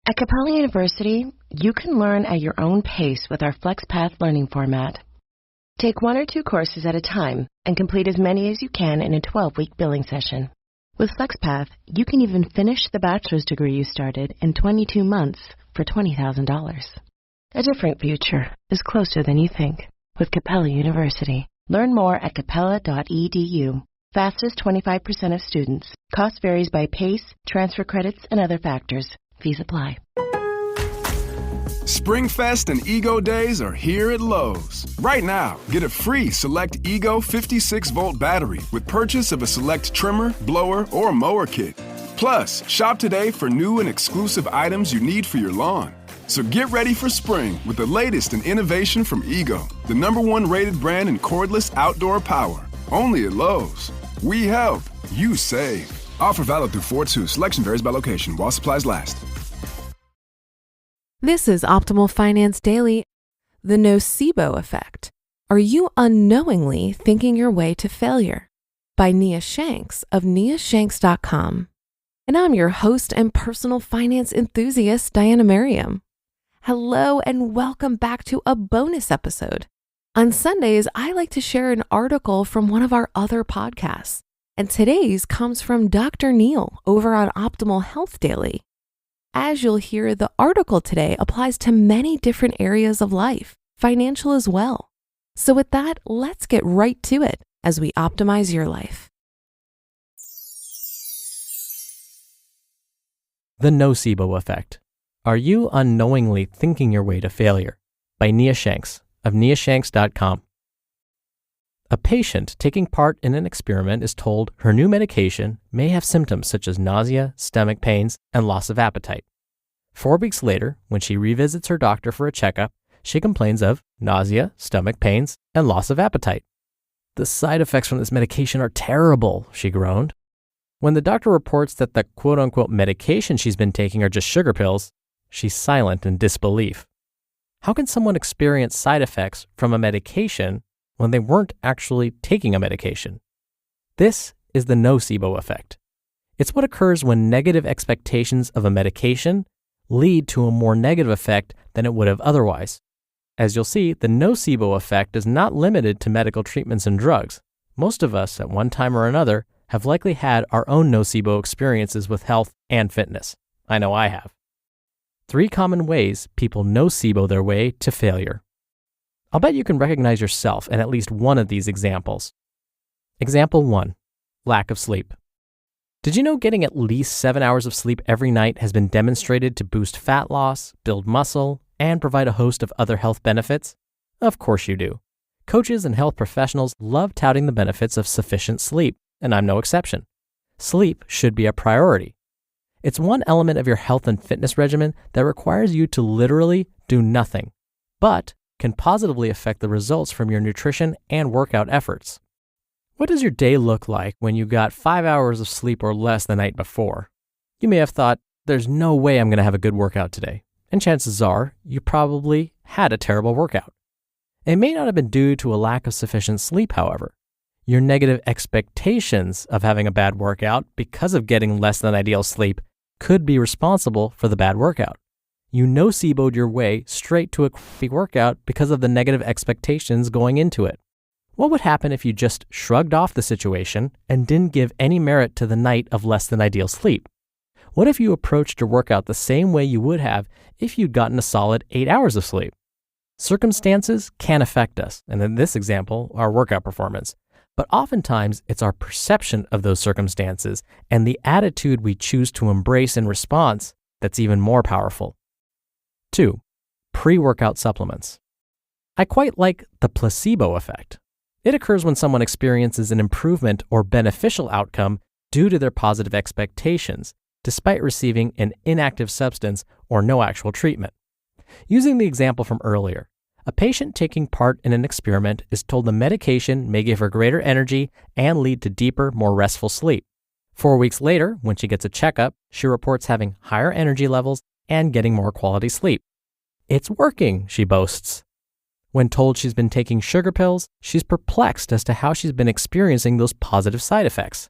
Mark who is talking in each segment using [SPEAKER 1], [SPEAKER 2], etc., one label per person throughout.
[SPEAKER 1] At Capella University, you can learn at your own pace with our FlexPath learning format. Take 1 or 2 courses at a time and complete as many as you can in a 12-week billing session. With FlexPath, you can even finish the bachelor's degree you started in 22 months for $20,000. A different future is closer than you think with Capella University. Learn more at capella.edu. Fastest 25% of students. Cost varies by pace, transfer credits, and other factors. Fees apply.
[SPEAKER 2] Springfest and Ego Days are here at Lowe's. Right now, get a free Select Ego 56-volt battery with purchase of a Select trimmer, blower, or mower kit. Plus, shop today for new and exclusive items you need for your lawn. So get ready for spring with the latest in innovation from Ego, the #1 rated brand in cordless outdoor power. Only at Lowe's. We help, you save. Offer valid through 4/2. Selection varies by location while supplies last.
[SPEAKER 3] This is Optimal Finance Daily. The Nocebo Effect. Are you unknowingly thinking your way to failure? By Nia Shanks of niashanks.com. And I'm your host and personal finance enthusiast, Diana Merriam. Hello and welcome back to a bonus episode. On Sundays, I like to share an article from one of our other podcasts. And today's comes from Dr. Neil over on Optimal Health Daily. As you'll hear, the article today applies to many different areas of life, financial as well. So with that, let's get right to it as we optimize your life.
[SPEAKER 4] The Nocebo Effect. Are you unknowingly thinking your way to failure? By Nia Shanks of niashanks.com. A patient taking part in an experiment is told her new medication may have symptoms such as nausea, stomach pains, and loss of appetite. 4 weeks later, when she revisits her doctor for a checkup, she complains of nausea, stomach pains, and loss of appetite. "The side effects from this medication are terrible," she groaned. When the doctor reports that the quote-unquote medication she's been taking are just sugar pills, she's silent in disbelief. How can someone experience side effects from a medication when they weren't actually taking a medication? This is the nocebo effect. It's what occurs when negative expectations of a medication lead to a more negative effect than it would have otherwise. As you'll see, the nocebo effect is not limited to medical treatments and drugs. Most of us, at one time or another, have likely had our own nocebo experiences with health and fitness. I know I have. 3 common ways people nocebo their way to failure. I'll bet you can recognize yourself in at least one of these examples. Example 1, lack of sleep. Did you know getting at least 7 hours of sleep every night has been demonstrated to boost fat loss, build muscle, and provide a host of other health benefits? Of course you do. Coaches and health professionals love touting the benefits of sufficient sleep, and I'm no exception. Sleep should be a priority. It's one element of your health and fitness regimen that requires you to literally do nothing, but can positively affect the results from your nutrition and workout efforts. What does your day look like when you got 5 hours of sleep or less the night before? You may have thought, there's no way I'm going to have a good workout today. And chances are, you probably had a terrible workout. It may not have been due to a lack of sufficient sleep, however. Your negative expectations of having a bad workout because of getting less than ideal sleep could be responsible for the bad workout. You noceboed your way straight to a crappy workout because of the negative expectations going into it. What would happen if you just shrugged off the situation and didn't give any merit to the night of less than ideal sleep? What if you approached your workout the same way you would have if you'd gotten a solid 8 hours of sleep? Circumstances can affect us, and in this example, our workout performance. But oftentimes, it's our perception of those circumstances and the attitude we choose to embrace in response that's even more powerful. 2, pre-workout supplements. I quite like the placebo effect. It occurs when someone experiences an improvement or beneficial outcome due to their positive expectations, despite receiving an inactive substance or no actual treatment. Using the example from earlier, a patient taking part in an experiment is told the medication may give her greater energy and lead to deeper, more restful sleep. 4 weeks later, when she gets a checkup, she reports having higher energy levels and getting more quality sleep. "It's working," she boasts. When told she's been taking sugar pills, she's perplexed as to how she's been experiencing those positive side effects.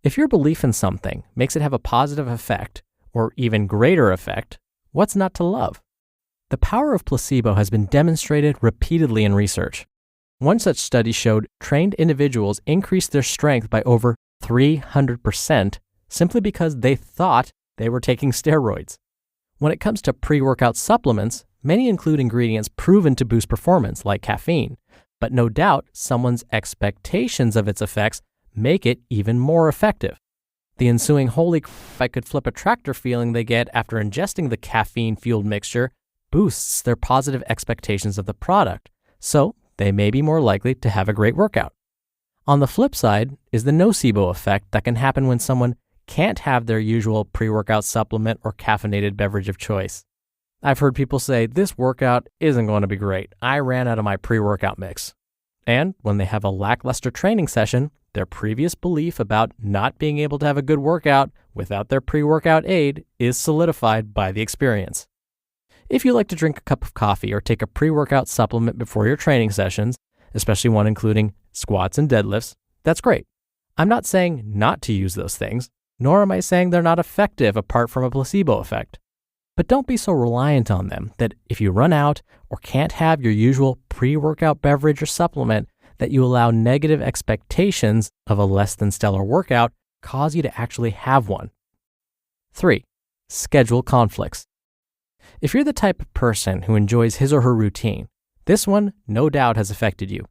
[SPEAKER 4] If your belief in something makes it have a positive effect, or even greater effect, What's not to love? The power of placebo has been demonstrated repeatedly in research. One such study showed trained individuals increased their strength by over 300% simply because they thought they were taking steroids. When it comes to pre-workout supplements, many include ingredients proven to boost performance, like caffeine, but no doubt someone's expectations of its effects make it even more effective. The ensuing holy crap, I could flip a tractor feeling they get after ingesting the caffeine-fueled mixture boosts their positive expectations of the product, so they may be more likely to have a great workout. On the flip side is the nocebo effect that can happen when someone can't have their usual pre-workout supplement or caffeinated beverage of choice. I've heard people say, this workout isn't going to be great. I ran out of my pre-workout mix. And when they have a lackluster training session, their previous belief about not being able to have a good workout without their pre-workout aid is solidified by the experience. If you like to drink a cup of coffee or take a pre-workout supplement before your training sessions, especially one including squats and deadlifts, that's great. I'm not saying not to use those things, nor am I saying they're not effective apart from a placebo effect. But don't be so reliant on them that if you run out or can't have your usual pre-workout beverage or supplement, that you allow negative expectations of a less than stellar workout cause you to actually have one. 3. Schedule conflicts. If you're the type of person who enjoys his or her routine, this one no doubt has affected you.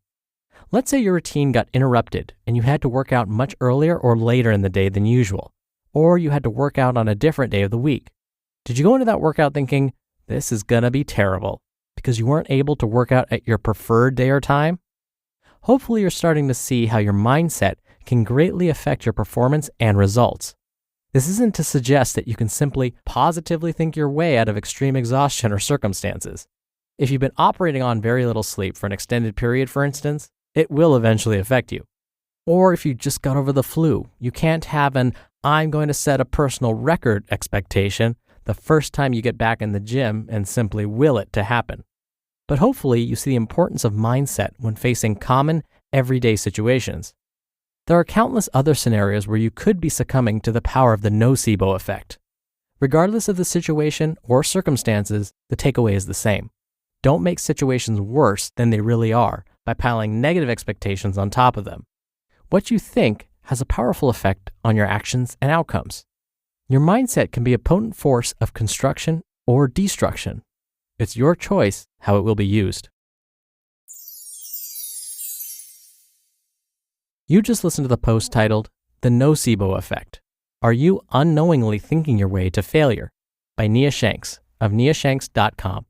[SPEAKER 4] Let's say your routine got interrupted and you had to work out much earlier or later in the day than usual, or you had to work out on a different day of the week. Did you go into that workout thinking, this is gonna be terrible, because you weren't able to work out at your preferred day or time? Hopefully you're starting to see how your mindset can greatly affect your performance and results. This isn't to suggest that you can simply positively think your way out of extreme exhaustion or circumstances. If you've been operating on very little sleep for an extended period, for instance, it will eventually affect you. Or if you just got over the flu, you can't have an I'm going to set a personal record expectation the first time you get back in the gym and simply will it to happen. But hopefully you see the importance of mindset when facing common, everyday situations. There are countless other scenarios where you could be succumbing to the power of the nocebo effect. Regardless of the situation or circumstances, the takeaway is the same. Don't make situations worse than they really are by piling negative expectations on top of them. What you think has a powerful effect on your actions and outcomes. Your mindset can be a potent force of construction or destruction. It's your choice how it will be used. You just listened to the post titled, The Nocebo Effect. Are You Unknowingly Thinking Your Way to Failure? By Nia Shanks of niashanks.com.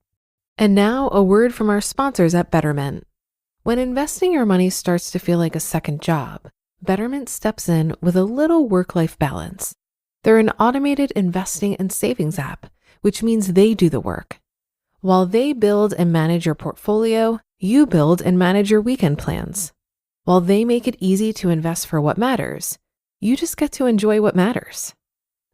[SPEAKER 3] And now a word from our sponsors at Betterment. When investing your money starts to feel like a second job, Betterment steps in with a little work-life balance. They're an automated investing and savings app, which means they do the work. While they build and manage your portfolio, you build and manage your weekend plans. While they make it easy to invest for what matters, you just get to enjoy what matters.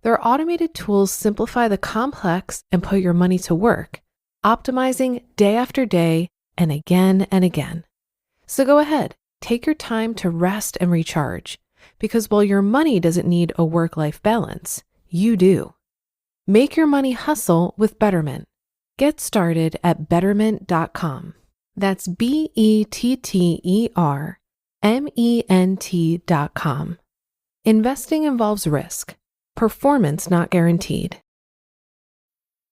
[SPEAKER 3] Their automated tools simplify the complex and put your money to work, optimizing day after day and again and again. So go ahead, take your time to rest and recharge, because while your money doesn't need a work-life balance, you do. Make your money hustle with Betterment. Get started at betterment.com. That's BETTERMENT.com. Investing involves risk. Performance not guaranteed.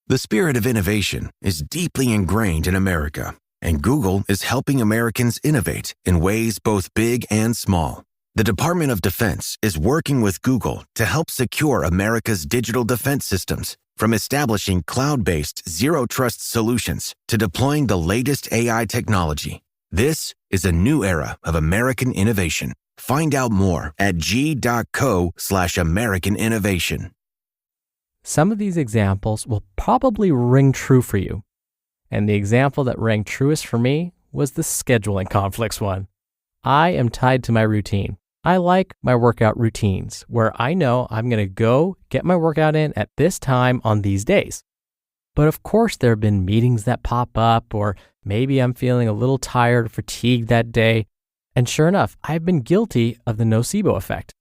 [SPEAKER 5] The spirit of innovation is deeply ingrained in America, and Google is helping Americans innovate in ways both big and small. The Department of Defense is working with Google to help secure America's digital defense systems, from establishing cloud-based zero-trust solutions to deploying the latest AI technology. This is a new era of American innovation. Find out more at g.co/American innovation.
[SPEAKER 4] Some of these examples will probably ring true for you. And the example that rang truest for me was the scheduling conflicts one. I am tied to my routine. I like my workout routines where I know I'm going to go get my workout in at this time on these days. But of course, there have been meetings that pop up, or maybe I'm feeling a little tired or fatigued that day. And sure enough, I've been guilty of the nocebo effect.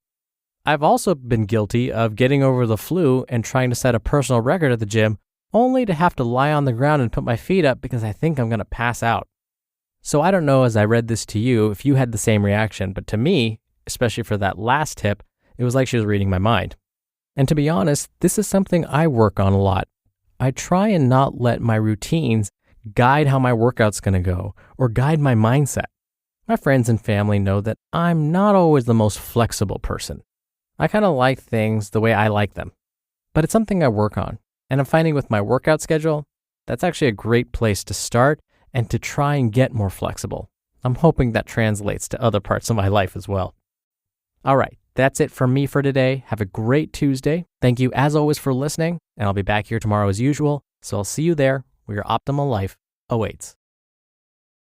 [SPEAKER 4] I've also been guilty of getting over the flu and trying to set a personal record at the gym only to have to lie on the ground and put my feet up because I think I'm going to pass out. So I don't know as I read this to you if you had the same reaction, but to me, especially for that last tip, it was like she was reading my mind. And to be honest, this is something I work on a lot. I try and not let my routines guide how my workout's going to go or guide my mindset. My friends and family know that I'm not always the most flexible person. I kind of like things the way I like them, but it's something I work on. And I'm finding with my workout schedule, that's actually a great place to start and to try and get more flexible. I'm hoping that translates to other parts of my life as well. All right, that's it from me for today. Have a great Tuesday. Thank you as always for listening, and I'll be back here tomorrow as usual. So I'll see you there where your optimal life awaits.